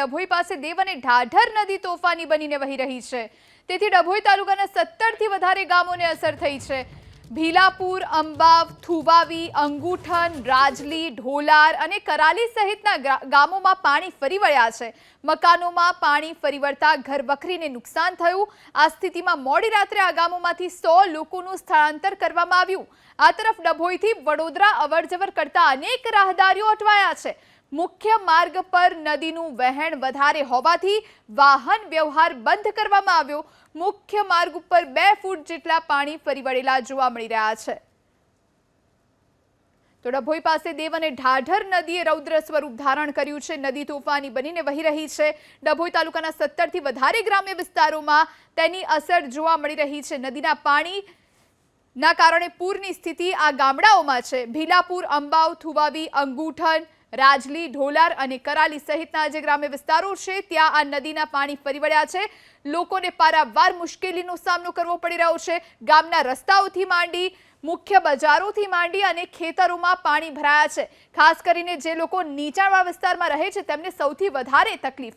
ડભોઈ પાસે દેવ અને ઢાઢર નદી તોફાની બનીને વહી રહી છે। તેથી ડભોઈ તાલુકાના 17 થી વધારે ગામોને અસર થઈ છે। ભીલાપુર, અંબાવ, થુવાવી, અંગુઠન, રાજલી, ઢોલાર અને કરાલી સહિતના ગામોમાં પાણી ફરી વળ્યા છે। મકાનોમાં પાણી ફરી વળતા ઘરવખરીને નુકસાન થયું। આ સ્થિતિમાં મોડી રાત્રે આ ગામોમાંથી 100 લોકોનું સ્થળાંતર કરવામાં આવ્યું। આ તરફ ડભોઈથી વડોદરા અવરજવર કરતા અનેક રાહદારીઓ અટવાયા છે। મુખ્ય માર્ગ પર નદીનું વહેણ વધારે હોવાથી વાહન વ્યવહાર બંધ કરવામાં આવ્યો। મુખ્ય માર્ગ ઉપર 2 ફૂટ જેટલા પાણી ફરી વળેલા જોવા મળી રહ્યા છે। તો ડભોઈ પાસે દેવ અને ઢાઢર નદીએ રૌદ્ર સ્વરૂપ ધારણ કર્યું છે। નદી તોફાની બનીને વહી રહી છે। ડભોઈ તાલુકાના 17 થી વધારે ગ્રામ્ય વિસ્તારોમાં તેની અસર જોવા મળી રહી છે। નદીના પાણીના કારણે પૂરની સ્થિતિ આ ગામડાઓમાં છે। ભીલાપુર, અંબાવ, થુવાવી, અંગુઠન, રાજલી, ઢોલાર અને કરાલી સહિતના જે ગ્રામ્ય વિસ્તારો છે ત્યાં આ નદીના પાણી ફરી વળ્યા છે। લોકોને પારાવાર મુશ્કેલીનો સામનો કરવો પડી રહ્યો છે। ગામના રસ્તાઓથી માંડી મુખ્ય બજારોથી માંડી અને ખેતરોમાં પાણી ભરાયા છે। ખાસ કરીને જે લોકો નીચાણવાળા વિસ્તારમાં રહે છે તેમને સૌથી વધારે તકલીફ